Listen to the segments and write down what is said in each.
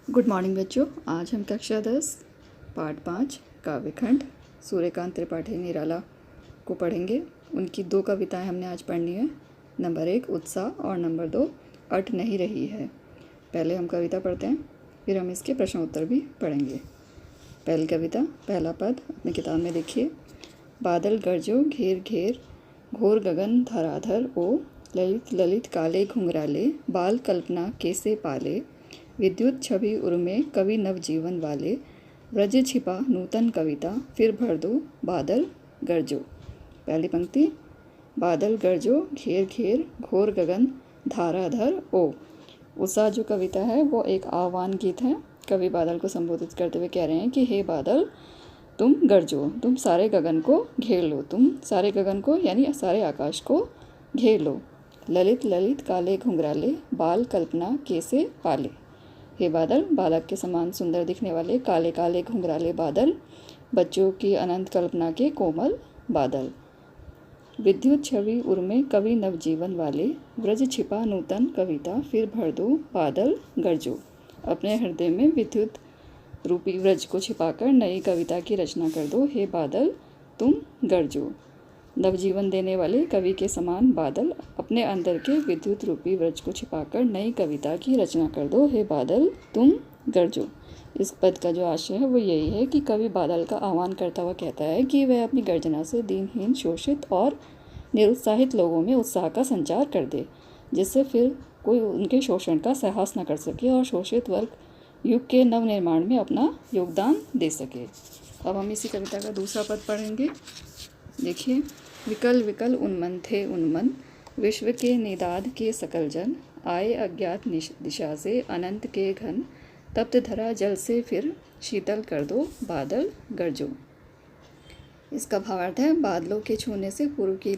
Good morning बच्चों। आज हम कक्षा 10 पाठ 5 काव्यखंड सूर्यकांत त्रिपाठी निराला को पढ़ेंगे। उनकी 2 कविताएं हमने आज पढ़नी है। नंबर 1 उत्साह और नंबर 2 अट नहीं रही है। पहले हम कविता पढ़ते हैं, फिर हम इसके प्रश्न उत्तर भी पढ़ेंगे। पहली कविता, पहला पद अपनी किताब में देखिए। बादल गरजो घेर घेर, घोर गगन धराधर ओ, ललित ललित काले घुंघराले, बाल कल्पना कैसे पाले, विद्युत छवि उर्मे कवि नवजीवन वाले, व्रज छिपा नूतन कविता, फिर भर दो बादल गरजो। पहली पंक्ति, बादल गरजो घेर घेर, घोर गगन धाराधर ओ। उत्साह जो कविता है वो एक आह्वान गीत है। कवि बादल को संबोधित करते हुए कह रहे हैं कि हे बादल, तुम गरजो, तुम सारे गगन को घेर लो, तुम सारे गगन को यानी सारे आकाश को घेर लो। ललित ललित काले घुंघराले, बाल कल्पना कैसे पाले। हे बादल, बालक के समान सुंदर दिखने वाले काले काले घुंघराले बादल, बच्चों की अनंत कल्पना के कोमल बादल। विद्युत छवि उर्मे कवि नवजीवन वाले, व्रज छिपा नूतन कविता, फिर भर दो बादल गरजो। अपने हृदय में विद्युत रूपी व्रज को छिपाकर नई कविता की रचना कर दो, हे बादल तुम गरजो। नवजीवन देने वाले कवि के समान बादल, अपने अंदर के विद्युत रूपी व्रज को छिपाकर नई कविता की रचना कर दो, हे बादल तुम गरजो। इस पद का जो आशय है वो यही है कि कवि बादल का आह्वान करता हुआ कहता है कि वह अपनी गर्जना से दीनहीन, शोषित और निरुत्साहित लोगों में उत्साह का संचार कर दे, जिससे फिर कोई उनके शोषण का साहस न कर सके और शोषित वर्ग युग के नवनिर्माण में अपना योगदान दे सके। अब हम इसी कविता का दूसरा पद पढ़ेंगे। देखिए, विकल विकल उन्मन थे उन्मन, विश्व के निदाद के सकल जन, आए अज्ञात दिशा से अनंत के घन, तप्त धरा जल से फिर शीतल कर दो बादल गरजो। इसका भावार्थ है, बादलों के छूने से पूर्व की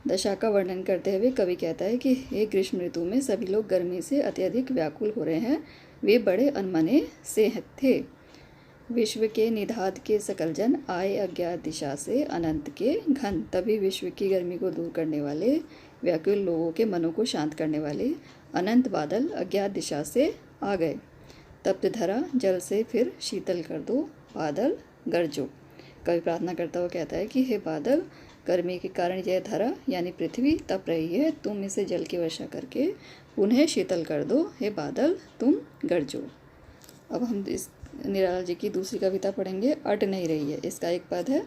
दशा का वर्णन करते हुए कवि कहता है कि हे ग्रीष्म ऋतु में सभी लोग गर्मी से अत्यधिक व्याकुल हो रहे हैं, वे बड़े अनमने से थे। विश्व के निधाद के सकल जन, आए अज्ञात दिशा से अनंत के घन, तभी विश्व की गर्मी को दूर करने वाले, व्याकुल लोगों के मनों को शांत करने वाले अनंत बादल अज्ञात दिशा से आ गए। तप्त धरा जल से फिर शीतल कर दो बादल गरजो। कवि प्रार्थना करता हुआ कहता है कि हे बादल, गर्मी के कारण यह धरा यानी पृथ्वी तप रही है, तुम इसे जल की वर्षा करके पुनः शीतल कर दो, हे बादल तुम गरजो। अब हम इस निराला जी की दूसरी कविता पढ़ेंगे। अट नहीं रही है, इसका एक पद है।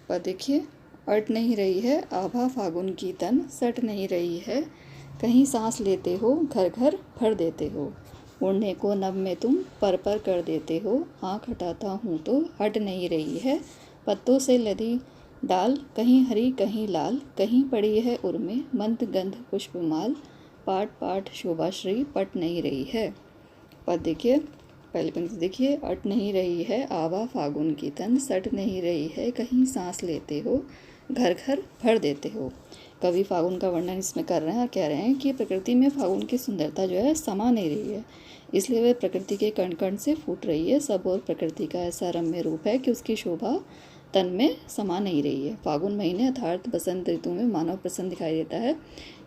पद देखिए, अट नहीं रही है आभा फागुन की तन, सट नहीं रही है कहीं सांस लेते हो, घर घर भर देते हो, उड़ने को नभ में तुम पर कर देते हो, आँख हटाता हूँ तो हट नहीं रही है, पत्तों से लदी डाल कहीं हरी कहीं लाल, कहीं पड़ी है उर्मे मंद गंध पुष्पमाल, पाट पाट शोभाश्री पट नहीं रही है। पद देखिए, पहली पंक्ति देखिए, अट नहीं रही है आवा फागुन की तन, सट नहीं रही है कहीं सांस लेते हो, घर घर भर देते हो। कवि फागुन का वर्णन इसमें कर रहे हैं और कह रहे हैं कि प्रकृति में फागुन की सुंदरता जो है समा नहीं रही है, इसलिए वह प्रकृति के कण कण से फूट रही है। सब और प्रकृति का ऐसा रम्य रूप है कि उसकी शोभा तन में समा नहीं रही है। फागुन महीने अर्थात बसंत ऋतु में मानव प्रसन्न दिखाई देता है।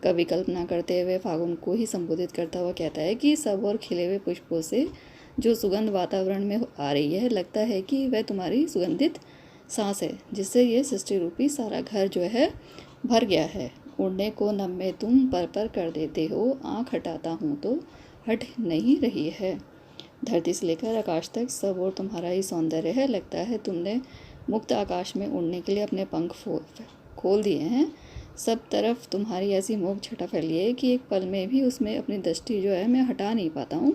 कवि कल्पना करते हुए फागुन को ही संबोधित करता हुआ कहता है कि सब और खिले हुए पुष्पों से जो सुगंध वातावरण में आ रही है, लगता है कि वह तुम्हारी सुगंधित सांस है, जिससे ये सृष्टि रूपी सारा घर जो है भर गया है। उड़ने को नभ में तुम पर कर देते हो, आँख हटाता हूँ तो हट नहीं रही है। धरती से लेकर आकाश तक सब और तुम्हारा ही सौंदर्य है, लगता है तुमने मुक्त आकाश में उड़ने के लिए अपने पंख खोल दिए हैं। सब तरफ तुम्हारी ऐसी मोह छटा फैली है कि एक पल में भी उसमें अपनी दृष्टि जो है मैं हटा नहीं पाता हूँ,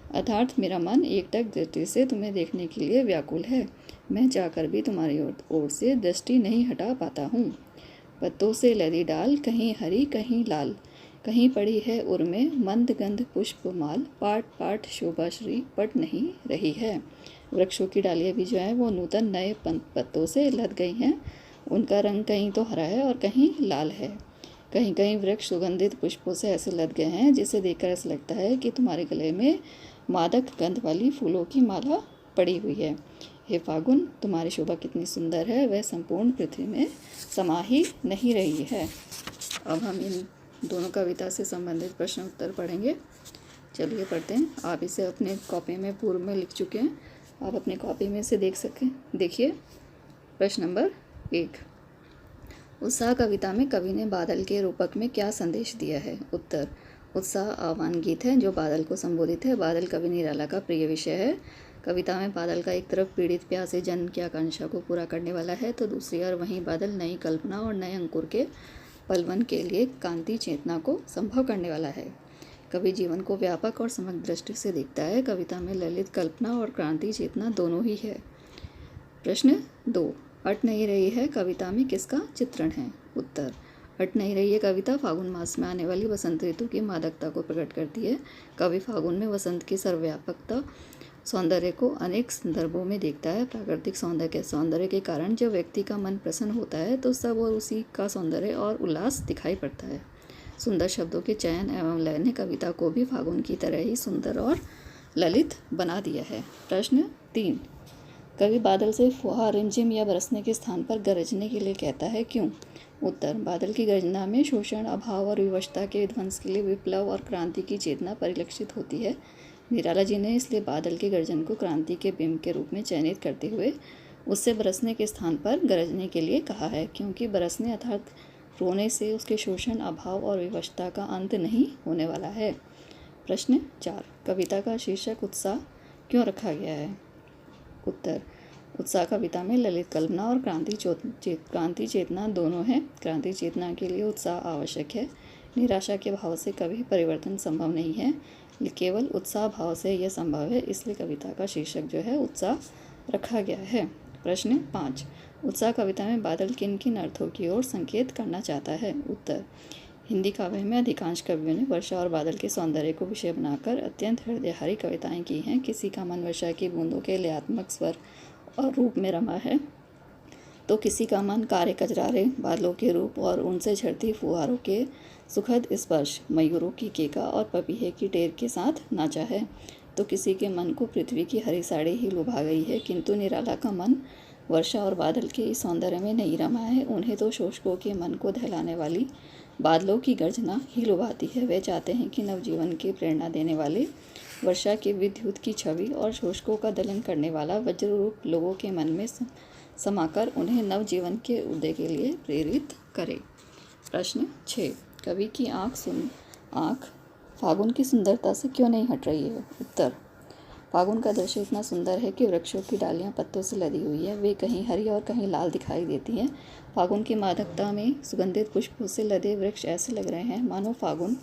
अर्थात मेरा मन एकटक दृष्टि से तुम्हें देखने के लिए व्याकुल है, मैं जाकर भी तुम्हारी ओर से दृष्टि नहीं हटा पाता हूँ। पत्तों से लदी डाल कहीं हरी कहीं लाल, कहीं पड़ी है उर्मे मंद गंध पुष्प माल, पाट पाट शोभाश्री पट नहीं रही है। वृक्षों की डालियाँ भी जो है वो नूतन नए पत्तों से लद गई हैं, उनका रंग कहीं तो हरा है और कहीं लाल है। कहीं कहीं वृक्ष सुगंधित पुष्पों से ऐसे लद गए हैं जिसे देखकर ऐसा लगता है कि तुम्हारे गले में मादक गंध वाली फूलों की माला पड़ी हुई है। हे फागुन, तुम्हारी शोभा कितनी सुंदर है, वह संपूर्ण पृथ्वी में समा ही नहीं रही है। अब हम इन दोनों कविता से संबंधित प्रश्न उत्तर पढ़ेंगे। चलिए पढ़ते हैं। आप इसे अपने कॉपी में पूर्व में लिख चुके हैं, आप अपने कॉपी में इसे देख सकें। देखिए प्रश्न नंबर 1, उत्साह कविता में कवि ने बादल के रूपक में क्या संदेश दिया है? उत्तर, उत्साह आह्वान गीत है जो बादल को संबोधित है। बादल कवि निराला का प्रिय विषय है। कविता में बादल का एक तरफ पीड़ित प्यासे जन्म की आकांक्षा को पूरा करने वाला है, तो दूसरी ओर वहीं बादल नई कल्पना और नए अंकुर के पलवन के लिए कांति चेतना को संभव करने वाला है। कवि जीवन को व्यापक और समग्र दृष्टि से देखता है। कविता में ललित कल्पना और क्रांति चेतना दोनों ही है। प्रश्न 2, अट नहीं रही है कविता में किसका चित्रण है? उत्तर, अट नहीं रही है कविता फागुन मास में आने वाली वसंत ऋतु की मादकता को प्रकट करती है। कवि फागुन में वसंत की सर्वव्यापकता सौंदर्य को अनेक संदर्भों में देखता है। प्राकृतिक सौंदर्य के कारण जब व्यक्ति का मन प्रसन्न होता है तो सब और उसी का सौंदर्य और उल्लास दिखाई पड़ता है। सुंदर शब्दों के चयन एवं लय ने कविता को भी फागुन की तरह ही सुंदर और ललित बना दिया है। प्रश्न 3, कवि बादल से फुहार रिमझिम या बरसने के स्थान पर गरजने के लिए कहता है, क्यों? उत्तर, बादल की गर्जना में शोषण, अभाव और विवशता के विध्वंस के लिए विप्लव और क्रांति की चेतना परिलक्षित होती है। निराला जी ने इसलिए बादल के गर्जन को क्रांति के बिंब के रूप में चयनित करते हुए उससे बरसने के स्थान पर गरजने के लिए कहा है, क्योंकि बरसने अर्थात रोने से उसके शोषण, अभाव और विवशता का अंत नहीं होने वाला है। प्रश्न 4, कविता का शीर्षक उत्साह क्यों रखा गया है? उत्तर, उत्साह कविता में ललित कल्पना और क्रांति चेतना दोनों है। क्रांति चेतना के लिए उत्साह आवश्यक है। निराशा के भाव से कभी परिवर्तन संभव नहीं है, केवल उत्साह भाव से यह संभव है। इसलिए कविता का शीर्षक जो है उत्साह रखा गया है। प्रश्न 5, उत्साह कविता में बादल किन किन अर्थों की ओर संकेत करना चाहता है? उत्तर, हिंदी काव्य में अधिकांश कवियों ने वर्षा और बादल के सौंदर्य को विषय बनाकर अत्यंत हृदयहारी कविताएं की हैं। किसी का मन वर्षा की बूंदों के लयात्मक स्वर और रूप में रमा है, तो किसी का मन कारे कजरारे बादलों के रूप और उनसे झड़ती फुहारों के सुखद स्पर्श, मयूरों की केका और पपीहे की टेर के साथ नाचा है, तो किसी के मन को पृथ्वी की हरी साड़ी ही लुभा गई है। किंतु निराला का मन वर्षा और बादल के इस सौंदर्य में नहीं रमा है। उन्हें तो शोषकों के मन को दहलाने वाली बादलों की गर्जना ही लुभाती है। वे चाहते हैं कि नवजीवन की प्रेरणा देने वाले वर्षा के विद्युत की छवि और शोषकों का दलन करने वाला वज्र रूप लोगों के मन में समाकर उन्हें नवजीवन के उदय के लिए प्रेरित करे। प्रश्न 6, कवि की आँख फागुन की सुंदरता से क्यों नहीं हट रही है? उत्तर, फागुन का दृश्य इतना सुंदर है कि वृक्षों की डालियां पत्तों से लदी हुई है, वे कहीं हरी और कहीं लाल दिखाई देती हैं। फागुन की मादकता में सुगंधित पुष्पों से लदे वृक्ष ऐसे लग रहे हैं मानो फागुन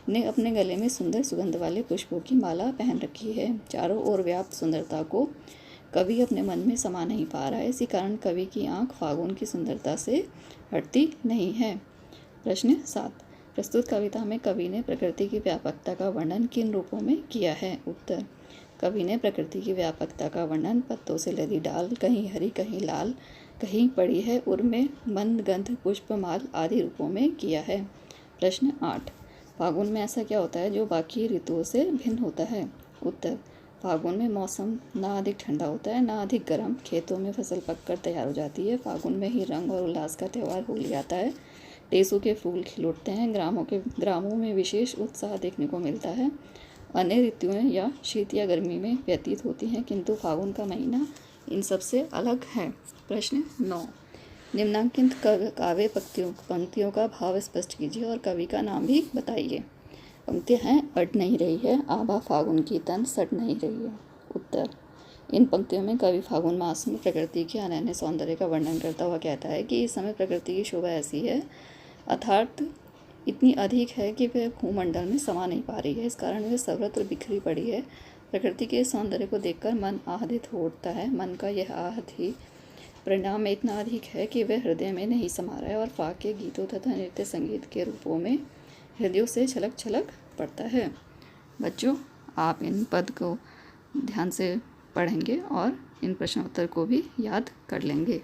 ने अपने गले में सुंदर सुगंध वाले पुष्पों की माला पहन रखी है। चारों ओर व्याप्त सुंदरता को कवि अपने मन में समा नहीं पा रहा है। इसी कारण कवि की आँख फागुन की सुंदरता से हटती नहीं है। प्रश्न 7, प्रस्तुत कविता में कवि ने प्रकृति की व्यापकता का वर्णन किन रूपों में किया है? उत्तर, कवि ने प्रकृति की व्यापकता का वर्णन पत्तों से लदी डाल, कहीं हरी कहीं लाल, कहीं पड़ी है उर्मे, मंद गंध, पुष्पमाल आदि रूपों में किया है। प्रश्न 8, फागुन में ऐसा क्या होता है जो बाकी ऋतुओं से भिन्न होता है? उत्तर, फागुन में मौसम ना अधिक ठंडा होता है ना अधिक गर्म। खेतों में फसल पककर तैयार हो जाती है। फागुन में ही रंग और उल्लास का त्यौहार होली आता है। टेसू के फूल खिल उठते हैं। ग्रामों में विशेष उत्साह देखने को मिलता है। अन्य ऋतुएं या शीत या गर्मी में व्यतीत होती हैं, किंतु फागुन का महीना इन सबसे अलग है। प्रश्न 9, निम्नांकित काव्य पंक्तियों का भाव स्पष्ट कीजिए और कवि का नाम भी बताइए। पंक्तियाँ हैं, अट नहीं रही है आभा फागुन की तन सट नहीं रही है। उत्तर, इन पंक्तियों में कवि फागुन मास में प्रकृति के अनन्य सौंदर्य का वर्णन करता हुआ कहता है कि इस समय प्रकृति की शोभा ऐसी है, अर्थात इतनी अधिक है कि वह भूमंडल में समा नहीं पा रही है। इस कारण वह सर्वत्र बिखरी पड़ी है। प्रकृति के सौंदर्य को देखकर मन आहदित हो उठता है। मन का यह आहत ही परिणाम में इतना अधिक है कि वह हृदय में नहीं समा रहा है और फाग के गीतों तथा नृत्य संगीत के रूपों में हृदयों से छलक छलक पड़ता है। बच्चों, आप इन पद को ध्यान से पढ़ेंगे और इन प्रश्नोत्तर को भी याद कर लेंगे।